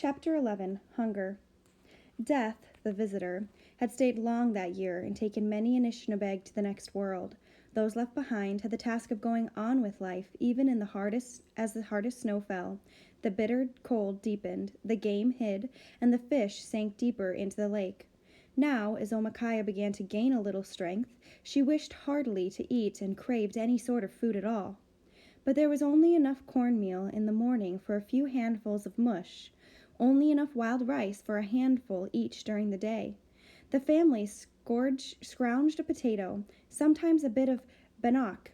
Chapter 11. Hunger. Death, the visitor, had stayed long that year and taken many an Ishnabeg to the next world. Those left behind had the task of going on with life, even in the hardest snow fell. The bitter cold deepened, the game hid, and the fish sank deeper into the lake. Now, as Omakaya began to gain a little strength, she wished heartily to eat and craved any sort of food at all. But there was only enough cornmeal in the morning for a few handfuls of mush, only enough wild rice for a handful each during the day. The family scrounged a potato, sometimes a bit of bannock.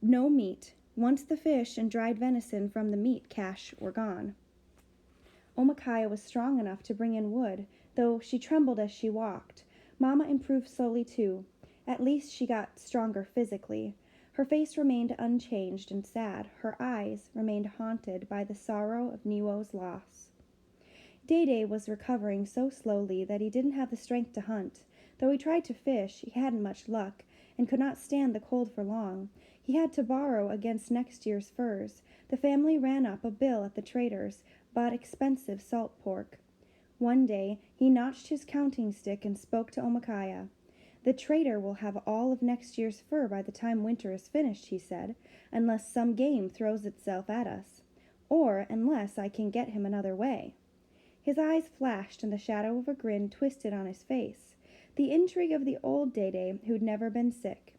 No meat, once the fish and dried venison from the meat cache were gone. Omakaya was strong enough to bring in wood, though she trembled as she walked. Mama improved slowly too. At least she got stronger physically. Her face remained unchanged and sad. Her eyes remained haunted by the sorrow of Niwo's loss. Day was recovering so slowly that he didn't have the strength to hunt. Though he tried to fish, he hadn't much luck, and could not stand the cold for long. He had to borrow against next year's furs. The family ran up a bill at the trader's, bought expensive salt pork. One day, he notched his counting stick and spoke to Omakaya. "The trader will have all of next year's fur by the time winter is finished," he said, "unless some game throws itself at us. Or unless I can get him another way." His eyes flashed, and the shadow of a grin twisted on his face. The intrigue of the old Day, who'd never been sick.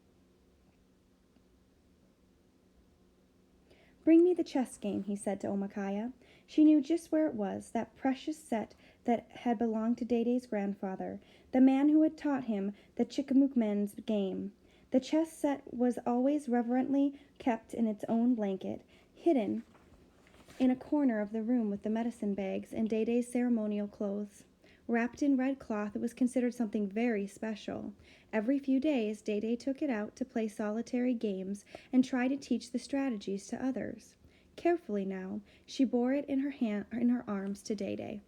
"Bring me the chess game," he said to Omakaya. She knew just where it was, that precious set that had belonged to Day's grandfather, the man who had taught him the Chikamukmen's game. The chess set was always reverently kept in its own blanket, hidden in a corner of the room with the medicine bags and Day's ceremonial clothes. Wrapped in red cloth, it was considered something very special. Every few days, Day took it out to play solitary games and try to teach the strategies to others. Carefully now, she bore it in her arms to Day.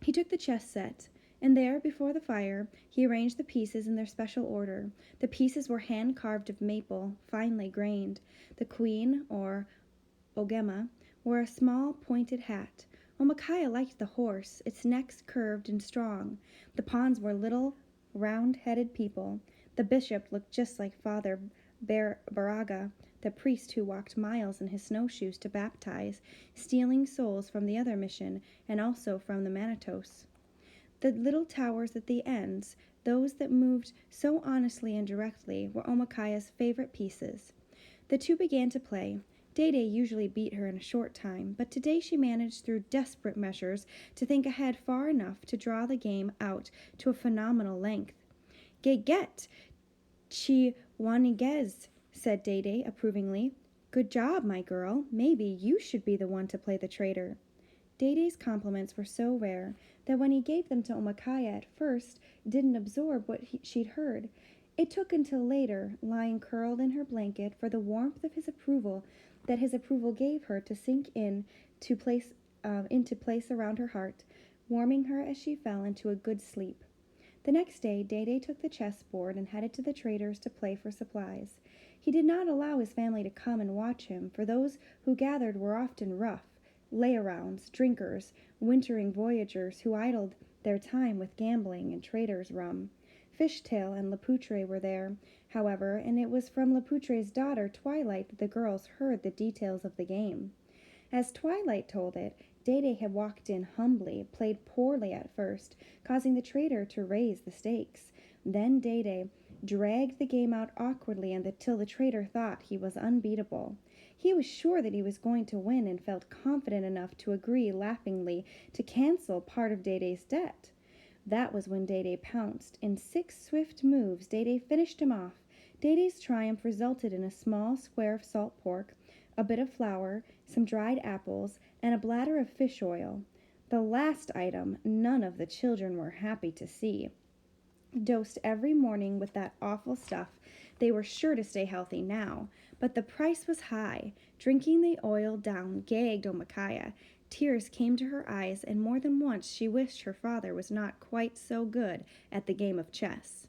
He took the chess set, and there, before the fire, he arranged the pieces in their special order. The pieces were hand-carved of maple, finely grained. The queen, or ogema, wore a small, pointed hat. Omakaya liked the horse, its neck curved and strong. The pawns were little, round-headed people. The bishop looked just like Father Baraga, the priest who walked miles in his snowshoes to baptize, stealing souls from the other mission and also from the Manitos. The little towers at the ends, those that moved so honestly and directly, were Omakaya's favorite pieces. The two began to play. Day usually beat her in a short time, but today she managed through desperate measures to think ahead far enough to draw the game out to a phenomenal length. "Get, chi wanigez," said Day approvingly. "Good job, my girl. Maybe you should be the one to play the traitor." Day's compliments were so rare that when he gave them to Omakaya at first, didn't absorb what she'd heard. It took until later, lying curled in her blanket, for the warmth of his approval that his approval gave her to sink into place around her heart, warming her as she fell into a good sleep. The next day, Day took the chessboard and headed to the trader's to play for supplies. He did not allow his family to come and watch him, for those who gathered were often rough, lay-arounds, drinkers, wintering voyagers who idled their time with gambling and trader's rum. Fishtail and Lapoutre were there, however, and it was from Lapoutre's daughter, Twilight, that the girls heard the details of the game. As Twilight told it, Day had walked in humbly, played poorly at first, causing the trader to raise the stakes. Then Day dragged the game out awkwardly till the trader thought he was unbeatable. He was sure that he was going to win and felt confident enough to agree laughingly to cancel part of Day's debt. That was when Day pounced. In 6 swift moves, Day finished him off. Day's triumph resulted in a small square of salt pork, a bit of flour, some dried apples, and a bladder of fish oil. The last item none of the children were happy to see. Dosed every morning with that awful stuff, they were sure to stay healthy now, but the price was high. Drinking the oil down gagged Omakaya. Tears came to her eyes, and more than once she wished her father was not quite so good at the game of chess.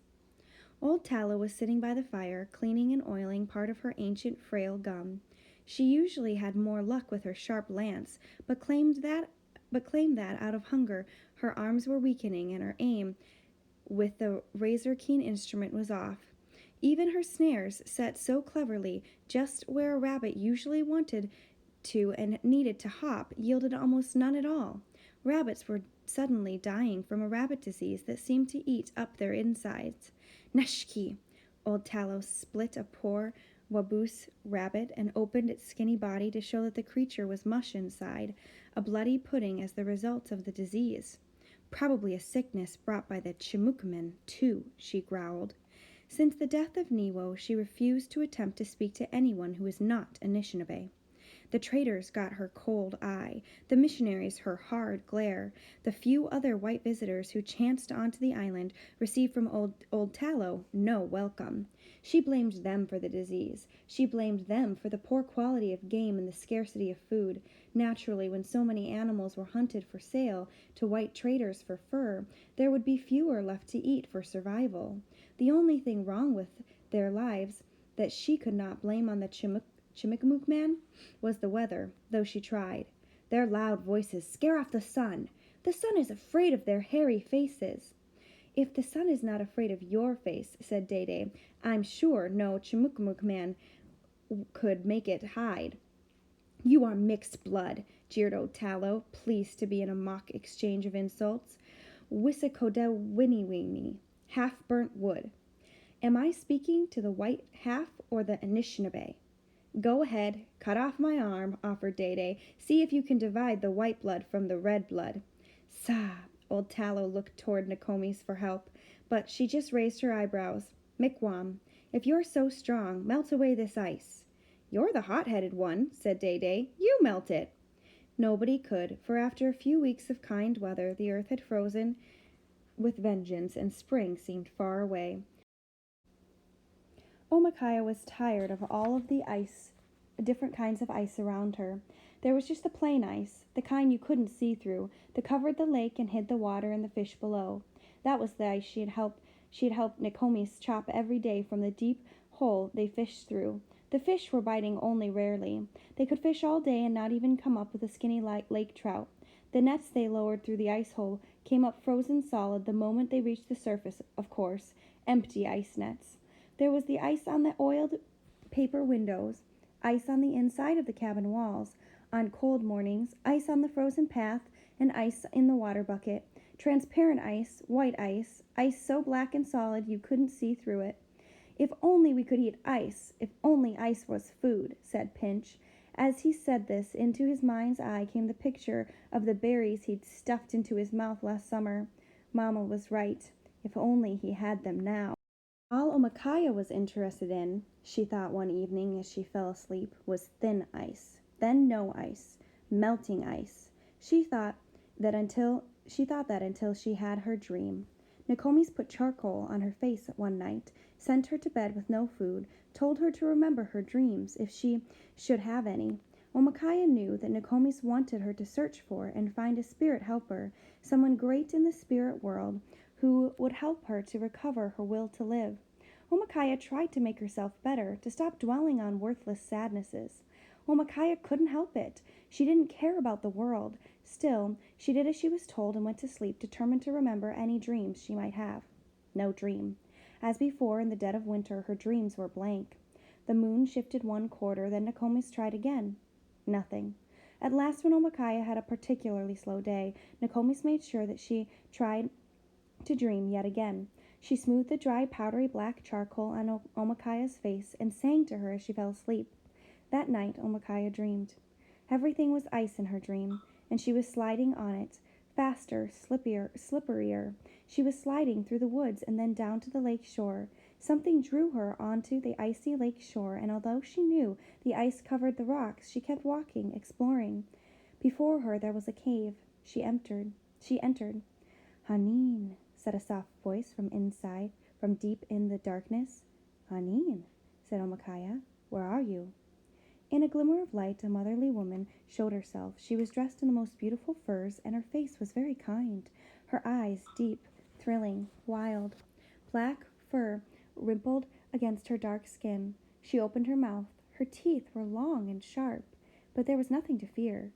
Old Tala was sitting by the fire, cleaning and oiling part of her ancient frail gun. She usually had more luck with her sharp lance, but claimed that but claimed that, out of hunger, her arms were weakening and her aim with the razor-keen instrument was off. Even her snares, set so cleverly just where a rabbit usually wanted to and needed to hop, yielded almost none at all. Rabbits were suddenly dying from a rabbit disease that seemed to eat up their insides. Neshki! Old Tallow split a poor waboose rabbit and opened its skinny body to show that the creature was mush inside, a bloody pudding as the result of the disease. Probably a sickness brought by the Chimukmen, too, she growled. Since the death of Niwo, she refused to attempt to speak to anyone who was not a Anishinaabe. The traders got her cold eye, the missionaries her hard glare. The few other white visitors who chanced onto the island received from old Tallow no welcome. She blamed them for the disease. She blamed them for the poor quality of game and the scarcity of food. Naturally, when so many animals were hunted for sale to white traders for fur, there would be fewer left to eat for survival. The only thing wrong with their lives that she could not blame on the Chimickamook man was the weather, though she tried. Their loud voices scare off the sun. The sun is afraid of their hairy faces. If the sun is not afraid of your face, said Day, I'm sure no Chimickamook man could make it hide. You are mixed blood, jeered old Tallow, pleased to be in a mock exchange of insults. Wissakodewiniwini, half-burnt wood. Am I speaking to the white half or the Anishinaabe? Go ahead, cut off my arm, offered Day. See if you can divide the white blood from the red blood. Sah! Old Tallow looked toward Nokomis for help, but she just raised her eyebrows. Mikwam, if you're so strong, melt away this ice. You're the hot-headed one, said Day. You melt it. Nobody could, for after a few weeks of kind weather, the earth had frozen with vengeance, and spring seemed far away. Omakaya was tired of all of the ice, different kinds of ice around her. There was just the plain ice, the kind you couldn't see through, that covered the lake and hid the water and the fish below. That was the ice she had helped Nokomis chop every day from the deep hole they fished through. The fish were biting only rarely. They could fish all day and not even come up with a skinny lake trout. The nets they lowered through the ice hole came up frozen solid the moment they reached the surface, of course, empty ice nets. There was the ice on the oiled paper windows, ice on the inside of the cabin walls, on cold mornings, ice on the frozen path, and ice in the water bucket. Transparent ice, white ice, ice so black and solid you couldn't see through it. If only we could eat ice, if only ice was food, said Pinch. As he said this, into his mind's eye came the picture of the berries he'd stuffed into his mouth last summer. Mama was right. If only he had them now. All Omakaya was interested in, she thought one evening as she fell asleep, was thin ice, then no ice, melting ice. She thought that until she had her dream. Nokomis put charcoal on her face one night, sent her to bed with no food, told her to remember her dreams if she should have any. Omakaya knew that Nokomis wanted her to search for and find a spirit helper, someone great in the spirit world, who would help her to recover her will to live. Omakaya tried to make herself better, to stop dwelling on worthless sadnesses. Omakaya couldn't help it. She didn't care about the world. Still, she did as she was told and went to sleep, determined to remember any dreams she might have. No dream. As before, in the dead of winter, her dreams were blank. The moon shifted one quarter, then Nokomis tried again. Nothing. At last, when Omakaya had a particularly slow day, Nokomis made sure that she tried to dream yet again. She smoothed the dry, powdery black charcoal on Omakaya's face and sang to her as she fell asleep. That night, Omakaya dreamed. Everything was ice in her dream, and she was sliding on it, faster, slipperier. She was sliding through the woods and then down to the lake shore. Something drew her onto the icy lake shore, and although she knew the ice covered the rocks, she kept walking, exploring. Before her there was a cave. She entered. Hanin, said a soft voice from deep in the darkness. Hanin, said Omakaya, where are you? In a glimmer of light, a motherly woman showed herself. She was dressed in the most beautiful furs, and her face was very kind. Her eyes, deep, thrilling, wild. Black fur rimpled against her dark skin. She opened her mouth. Her teeth were long and sharp, but there was nothing to fear.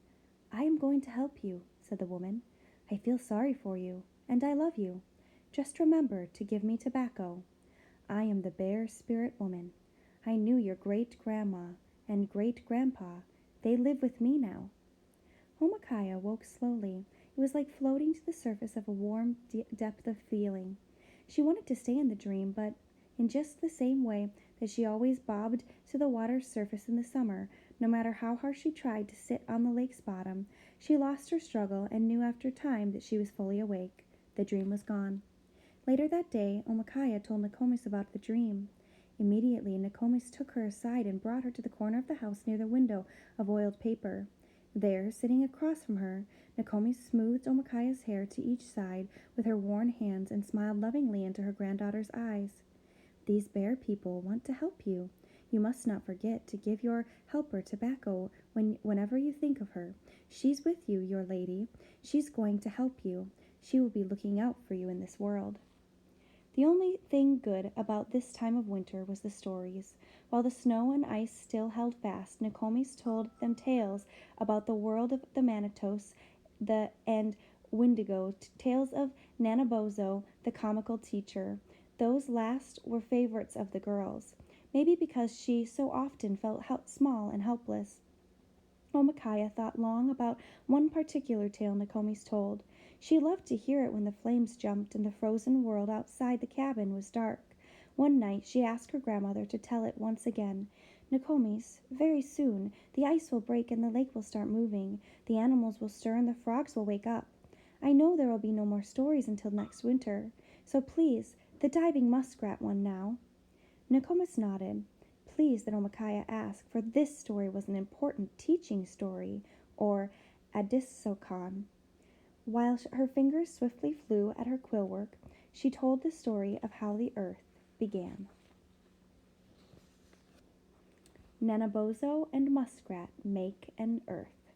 I am going to help you, said the woman. "I feel sorry for you, and I love you. Just remember to give me tobacco. I am the Bear Spirit Woman. I knew your great-grandma and great-grandpa. They live with me now." Homicaya woke slowly. It was like floating to the surface of a warm depth of feeling. She wanted to stay in the dream, but in just the same way that she always bobbed to the water's surface in the summer, no matter how hard she tried to sit on the lake's bottom, she lost her struggle and knew after time that she was fully awake. The dream was gone. Later that day, Omakaya told Nokomis about the dream. Immediately, Nokomis took her aside and brought her to the corner of the house near the window of oiled paper. There, sitting across from her, Nokomis smoothed Omakaya's hair to each side with her worn hands and smiled lovingly into her granddaughter's eyes. "These bear people want to help you. You must not forget to give your helper tobacco whenever you think of her. She's with you, your lady. She's going to help you. She will be looking out for you in this world." The only thing good about this time of winter was the stories. While the snow and ice still held fast, Nokomis told them tales about the world of the Manitos and Wendigo, tales of Nanabozo, the comical teacher. Those last were favorites of the girls, maybe because she so often felt small and helpless. Omakaya thought long about one particular tale Nokomis told. She loved to hear it when the flames jumped and the frozen world outside the cabin was dark. One night she asked her grandmother to tell it once again. "Nokomis, very soon the ice will break and the lake will start moving. The animals will stir and the frogs will wake up. I know there will be no more stories until next winter. So please, the diving muskrat one now." Nokomis nodded, pleased that Omakaya asked, for this story was an important teaching story, or Adisokon. While her fingers swiftly flew at her quill work, she told the story of how the earth began. Nanabozo and Muskrat make an earth.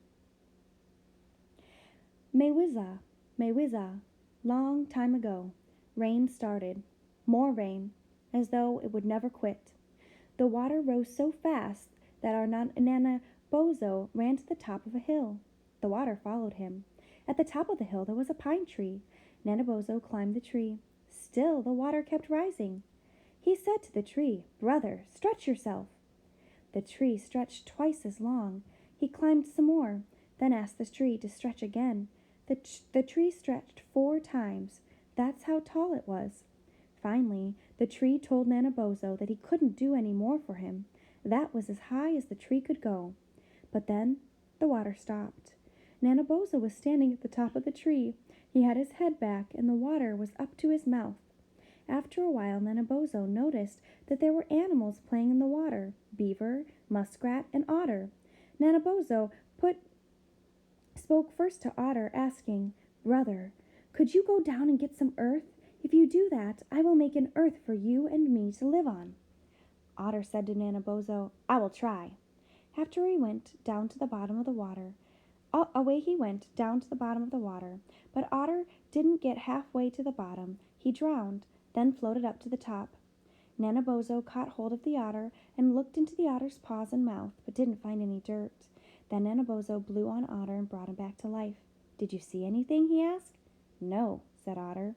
Maywiza, Maywiza, long time ago, rain started. More rain, as though it would never quit. The water rose so fast that our Nanabozo ran to the top of a hill. The water followed him. At the top of the hill there was a pine tree. Nanabozo climbed the tree. Still the water kept rising. He said to the tree, "Brother, stretch yourself." The tree stretched twice as long. He climbed some more, then asked the tree to stretch again. The tree stretched 4 times. That's how tall it was. Finally, the tree told Nanabozo that he couldn't do any more for him. That was as high as the tree could go. But then the water stopped. Nanabozo was standing at the top of the tree. He had his head back, and the water was up to his mouth. After a while, Nanabozo noticed that there were animals playing in the water: beaver, muskrat, and otter. Nanabozo spoke first to Otter, asking, "Brother, could you go down and get some earth? If you do that, I will make an earth for you and me to live on." Otter said to Nanabozo, "I will try." After he went down to the bottom of the water, away he went down to the bottom of the water, but Otter didn't get halfway to the bottom. He drowned, then floated up to the top. Nanabozo caught hold of the otter and looked into the otter's paws and mouth, but didn't find any dirt. Then Nanabozo blew on Otter and brought him back to life. "Did you see anything?" he asked. "No," said Otter.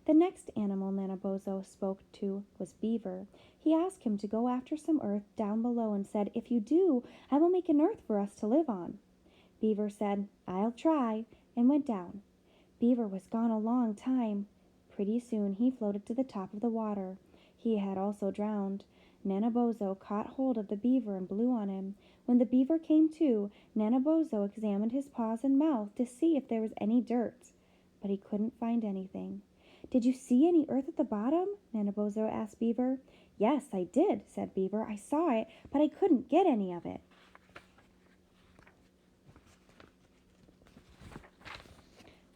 The next animal Nanabozo spoke to was Beaver. He asked him to go after some earth down below and said, "If you do, I will make an earth for us to live on." Beaver said, "I'll try," and went down. Beaver was gone a long time. Pretty soon he floated to the top of the water. He had also drowned. Nanabozo caught hold of the beaver and blew on him. When the beaver came to, Nanabozo examined his paws and mouth to see if there was any dirt, but he couldn't find anything. "Did you see any earth at the bottom?" Nanabozo asked Beaver. "Yes, I did," said Beaver. "I saw it, but I couldn't get any of it."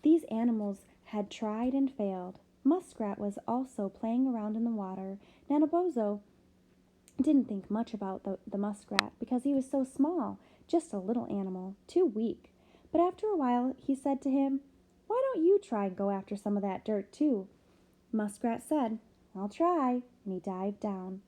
These animals had tried and failed. Muskrat was also playing around in the water. Nanabozo didn't think much about the muskrat because he was so small, just a little animal, too weak. But after a while he said to him, "Why don't you try and go after some of that dirt too?" Muskrat said, "I'll try," and he dived down.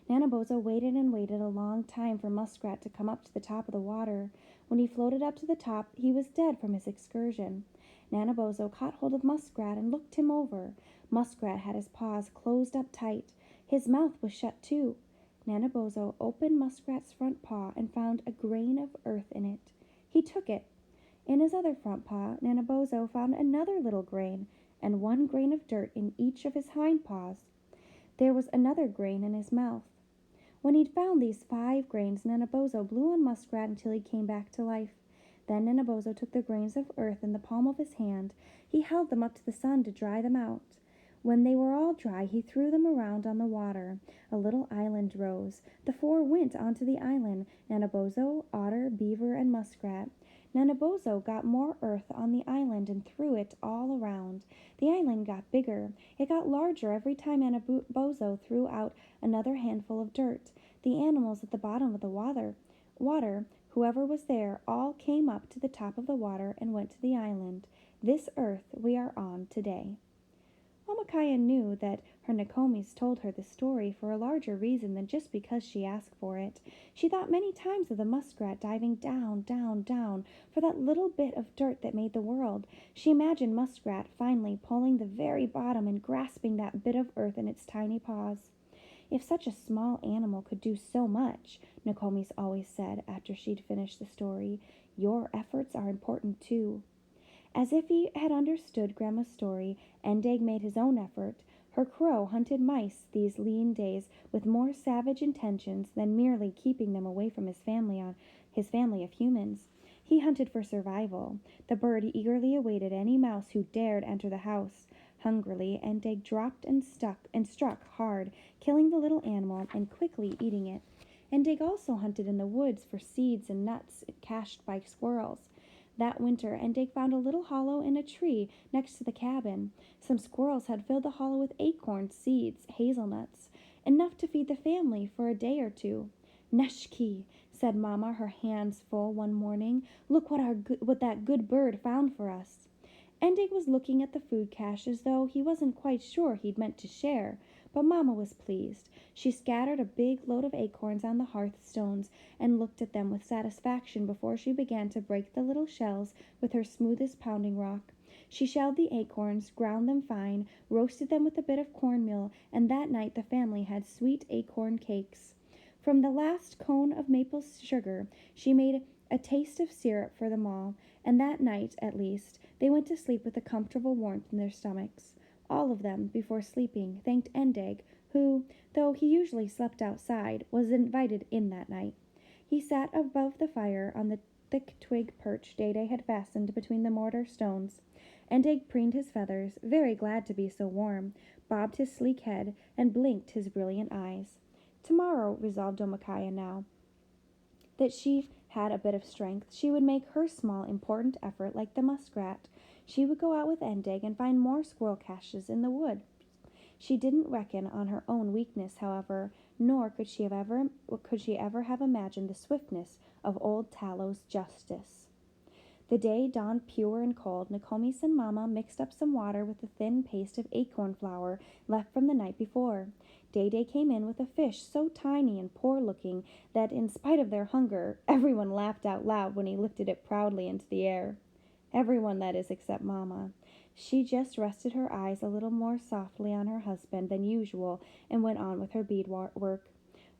Nanabozo waited and waited a long time for Muskrat to come up to the top of the water. When he floated up to the top, he was dead from his excursion. Nannabozo caught hold of Muskrat and looked him over. Muskrat had his paws closed up tight. His mouth was shut too. Nannabozo opened Muskrat's front paw and found a grain of earth in it. He took it. In his other front paw, Nannabozo found another little grain, and one grain of dirt in each of his hind paws. There was another grain in his mouth. When he'd found these 5 grains, Nannabozo blew on Muskrat until he came back to life. Then Nannabozo took the grains of earth in the palm of his hand. He held them up to the sun to dry them out. When they were all dry, he threw them around on the water. A little island rose. The 4 went onto the island, Nannabozo, Otter, Beaver, and Muskrat. Nannabozo got more earth on the island and threw it all around. The island got bigger. It got larger every time Nannabozo threw out another handful of dirt. The animals at the bottom of the water, whoever was there, all came up to the top of the water and went to the island. This earth we are on today. Omakaya knew that her Nokomis told her the story for a larger reason than just because she asked for it. She thought many times of the muskrat diving down, down, down for that little bit of dirt that made the world. She imagined Muskrat finally pulling the very bottom and grasping that bit of earth in its tiny paws. If such a small animal could do so much, Nokomis always said after she'd finished the story, your efforts are important too. As if he had understood Grandma's story, Endeg made his own effort. Her crow hunted mice these lean days with more savage intentions than merely keeping them away from his family of humans. He hunted for survival. The bird eagerly awaited any mouse who dared enter the house. Hungrily, Endeg dropped and struck hard, killing the little animal and quickly eating it. Endeg also hunted in the woods for seeds and nuts cached by squirrels. That winter, Endeg found a little hollow in a tree next to the cabin. Some squirrels had filled the hollow with acorns, seeds, hazelnuts, enough to feed the family for a day or two. "Neshki," said Mamma, her hands full one morning. "Look what that good bird found for us." Endeg was looking at the food cache as though he wasn't quite sure he'd meant to share, but Mamma was pleased. She scattered a big load of acorns on the hearthstones and looked at them with satisfaction before she began to break the little shells with her smoothest pounding rock. She shelled the acorns, ground them fine, roasted them with a bit of cornmeal, and that night the family had sweet acorn cakes. From the last cone of maple sugar, she made a taste of syrup for them all, and that night, at least, they went to sleep with a comfortable warmth in their stomachs. All of them, before sleeping, thanked Endeg, who, though he usually slept outside, was invited in that night. He sat above the fire on the thick twig perch Day-Day had fastened between the mortar stones. Endeg preened his feathers, very glad to be so warm, bobbed his sleek head, and blinked his brilliant eyes. Tomorrow, resolved Omakaya now, that she had a bit of strength, she would make her small, important effort like the muskrat. She would go out with Endeg and find more squirrel caches in the wood. She didn't reckon on her own weakness, however, nor could she ever have imagined the swiftness of old Tallow's justice. The day dawned pure and cold. Nokomis and Mamma mixed up some water with the thin paste of acorn flour left from the night before. Day-Day came in with a fish so tiny and poor-looking that, in spite of their hunger, everyone laughed out loud when he lifted it proudly into the air. Everyone, that is, except Mamma. She just rested her eyes a little more softly on her husband than usual and went on with her beadwork.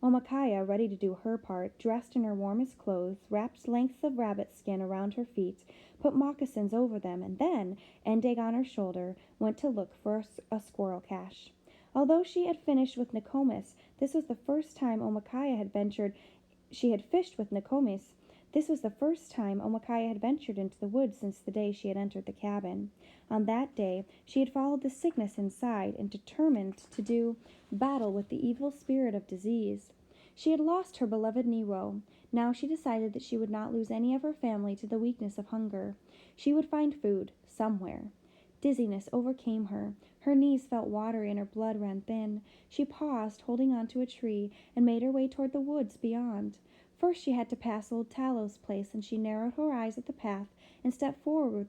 Omakaya, ready to do her part, dressed in her warmest clothes, wrapped lengths of rabbit skin around her feet, put moccasins over them, and then, Endeg on her shoulder, went to look for a squirrel cache. Although she had finished with Nokomis, this was the first time Omakaya had ventured into the woods since the day she had entered the cabin. On that day, she had followed the sickness inside and determined to do battle with the evil spirit of disease. She had lost her beloved Nero. Now she decided that she would not lose any of her family to the weakness of hunger. She would find food, somewhere. Dizziness overcame her. Her knees felt watery and her blood ran thin. She paused, holding on to a tree, and made her way toward the woods beyond. First she had to pass old Tallow's place, and she narrowed her eyes at the path and stepped forward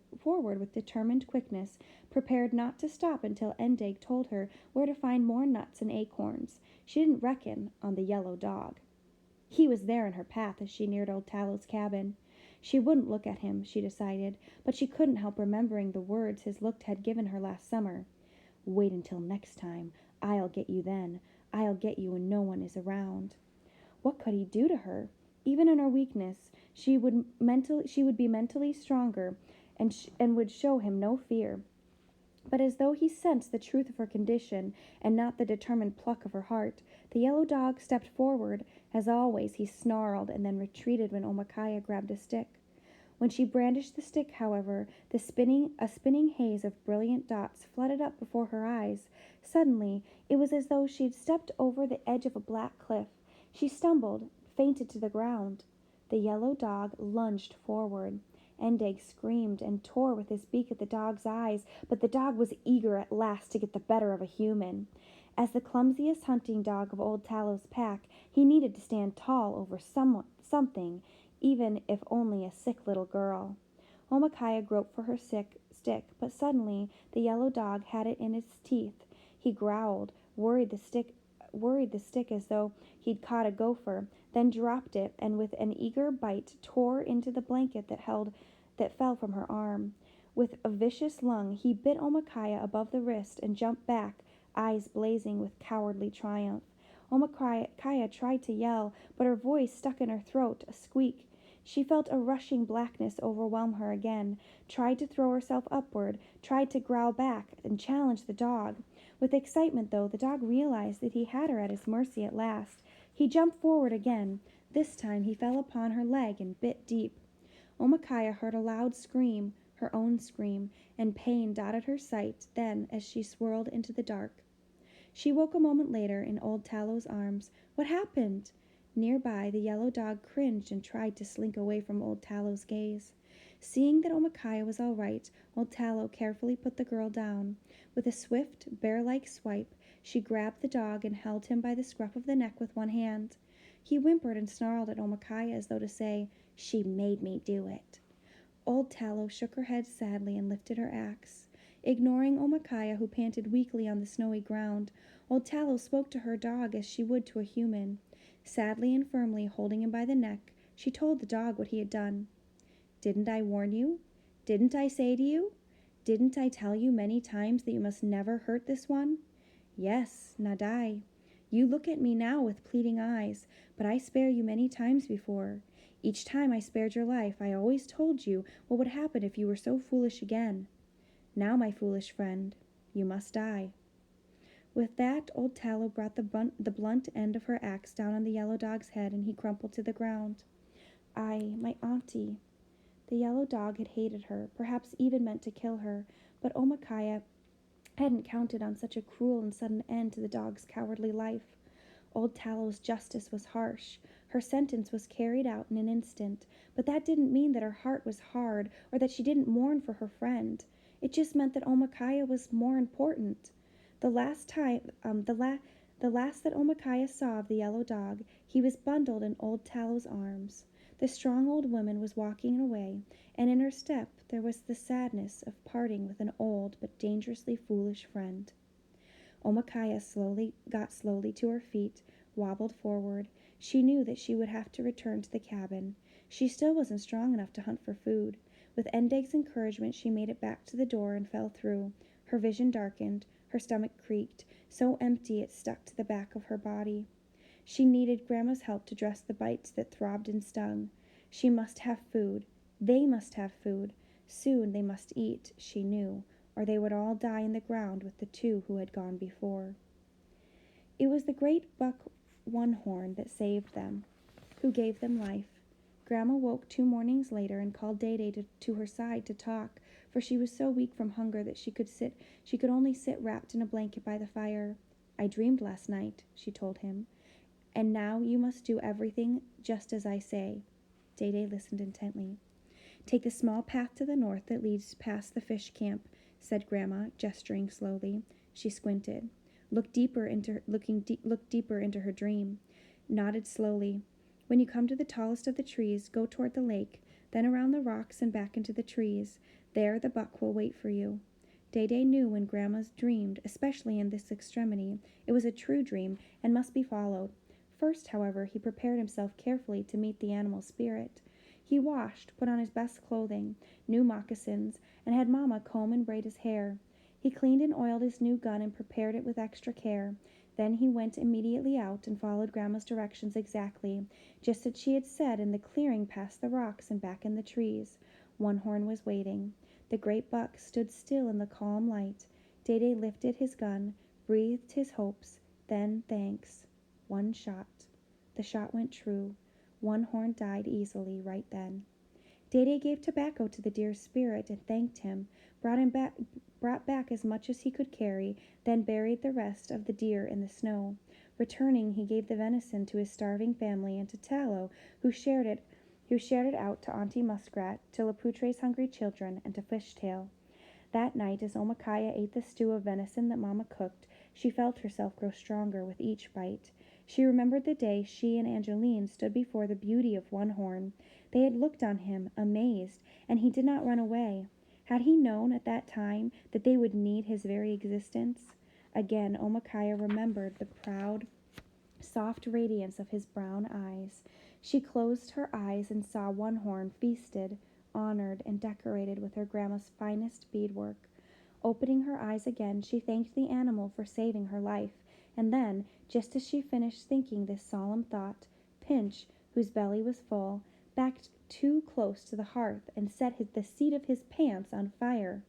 with determined quickness, prepared not to stop until Endeg told her where to find more nuts and acorns. She didn't reckon on the yellow dog. He was there in her path as she neared old Tallow's cabin. She wouldn't look at him, she decided, but she couldn't help remembering the words his look had given her last summer. Wait until next time. I'll get you then. I'll get you when no one is around. What could he do to her? Even in her weakness, she would be mentally stronger and would show him no fear. But as though he sensed the truth of her condition and not the determined pluck of her heart, the yellow dog stepped forward. As always, he snarled and then retreated when Omakaya grabbed a stick. When she brandished the stick, however, a spinning haze of brilliant dots flooded up before her eyes. Suddenly, it was as though she had stepped over the edge of a black cliff. She stumbled, fainted to the ground. The yellow dog lunged forward. Endeg screamed and tore with his beak at the dog's eyes, but the dog was eager at last to get the better of a human. As the clumsiest hunting dog of Old Tallow's pack, he needed to stand tall over something, even if only a sick little girl. Omakaya groped for her stick, but suddenly the yellow dog had it in its teeth. He growled, worried the stick as though he'd caught a gopher, then dropped it, and with an eager bite tore into the blanket that fell from her arm. With a vicious lung, he bit Omakaya above the wrist and jumped back, eyes blazing with cowardly triumph. Omakaya tried to yell, but her voice stuck in her throat, a squeak. She felt a rushing blackness overwhelm her again, tried to throw herself upward, tried to growl back and challenge the dog. With excitement, though, the dog realized that he had her at his mercy at last. He jumped forward again. This time he fell upon her leg and bit deep. Omakaya heard a loud scream, her own scream, and pain dotted her sight then as she swirled into the dark. She woke a moment later in Old Tallow's arms. What happened? Nearby, the yellow dog cringed and tried to slink away from Old Tallow's gaze. Seeing that Omakaya was all right, Old Tallow carefully put the girl down. With a swift, bear-like swipe, she grabbed the dog and held him by the scruff of the neck with one hand. He whimpered and snarled at Omakaya as though to say, "She made me do it." Old Tallow shook her head sadly and lifted her axe. Ignoring Omakaya, who panted weakly on the snowy ground, Old Tallow spoke to her dog as she would to a human. Sadly and firmly holding him by the neck, she told the dog what he had done. "Didn't I warn you? Didn't I say to you? Didn't I tell you many times that you must never hurt this one? Yes, Nadai. You look at me now with pleading eyes, but I spare you many times before. Each time I spared your life, I always told you what would happen if you were so foolish again. Now, my foolish friend, you must die." With that, Old Tallow brought the blunt end of her axe down on the yellow dog's head, and he crumpled to the ground. My auntie." The yellow dog had hated her, perhaps even meant to kill her, but Omakaya hadn't counted on such a cruel and sudden end to the dog's cowardly life. Old Tallow's justice was harsh. Her sentence was carried out in an instant, but that didn't mean that her heart was hard or that she didn't mourn for her friend. It just meant that Omakaya was more important. The last that Omakaya saw of the yellow dog, he was bundled in Old Tallow's arms. The strong old woman was walking away, and in her step there was the sadness of parting with an old but dangerously foolish friend. Omakaya got slowly to her feet, wobbled forward. She knew that she would have to return to the cabin. She still wasn't strong enough to hunt for food. With Endeg's encouragement, she made it back to the door and fell through. Her vision darkened. Her stomach creaked, so empty it stuck to the back of her body. She needed Grandma's help to dress the bites that throbbed and stung. She must have food. They must have food. Soon they must eat, she knew, or they would all die in the ground with the two who had gone before. It was the great buck one-horn that saved them, who gave them life. Grandma woke 2 mornings later and called Day-Day to her side to talk, for she was so weak from hunger that she could only sit wrapped in a blanket by the fire. "I dreamed last night," she told him, "and now you must do everything just as I say." Day-Day listened intently. "Take the small path to the north that leads past the fish camp," said Grandma, gesturing slowly. She squinted, looked deeper into her dream, nodded slowly. "When you come to the tallest of the trees, go toward the lake, then around the rocks and back into the trees. There the buck will wait for you." Day-Day knew when Grandma dreamed, especially in this extremity, it was a true dream and must be followed. First, however, he prepared himself carefully to meet the animal spirit. He washed, put on his best clothing, new moccasins, and had Mamma comb and braid his hair. He cleaned and oiled his new gun and prepared it with extra care. Then he went immediately out and followed Grandma's directions exactly, just as she had said, in the clearing past the rocks and back in the trees. One Horn was waiting. The great buck stood still in the calm light. Day lifted his gun, breathed his hopes, then thanks. One shot. The shot went true. One Horn died easily right then. Day gave tobacco to the deer's spirit and thanked him, brought back as much as he could carry, then buried the rest of the deer in the snow. Returning, he gave the venison to his starving family and to Tallow, who shared it out to Auntie Muskrat, to Laputre's hungry children, and to Fishtail. That night, as Omakaya ate the stew of venison that Mamma cooked, she felt herself grow stronger with each bite. She remembered the day she and Angeline stood before the beauty of One Horn. They had looked on him, amazed, and he did not run away. Had he known at that time that they would need his very existence? Again, Omakaya remembered the proud, soft radiance of his brown eyes. She closed her eyes and saw One Horn feasted, honored, and decorated with her grandma's finest beadwork. Opening her eyes again, she thanked the animal for saving her life, and then, just as she finished thinking this solemn thought, Pinch, whose belly was full, backed too close to the hearth and set the seat of his pants on fire.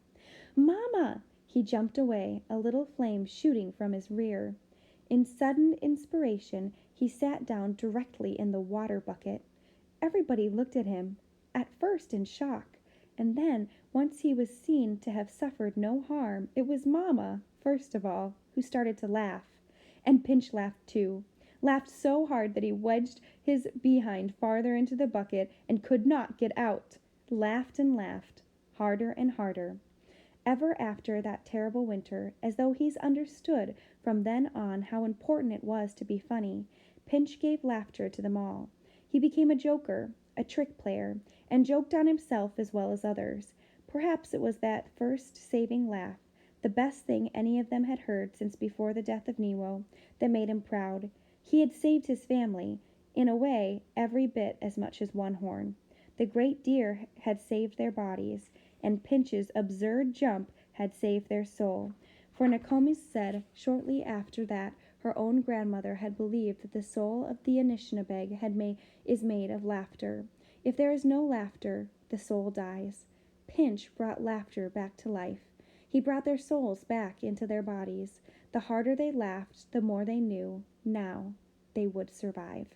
"Mamma!" He jumped away, a little flame shooting from his rear. In sudden inspiration, he sat down directly in the water bucket. Everybody looked at him, at first in shock, and then, once he was seen to have suffered no harm, it was Mamma, first of all, who started to laugh. And Pinch laughed too. Laughed so hard that he wedged his behind farther into the bucket and could not get out. Laughed and laughed, harder and harder. Ever after that terrible winter, as though he's understood from then on how important it was to be funny, Pinch gave laughter to them all. He became a joker, a trick player, and joked on himself as well as others. Perhaps it was that first saving laugh, the best thing any of them had heard since before the death of Nero, that made him proud. He had saved his family, in a way, every bit as much as One Horn. The great deer had saved their bodies, and Pinch's absurd jump had saved their soul. For Nokomis said shortly after that her own grandmother had believed that the soul of the Anishinabeg is made of laughter. If there is no laughter, the soul dies. Pinch brought laughter back to life. He brought their souls back into their bodies. The harder they laughed, the more they knew, now, they would survive.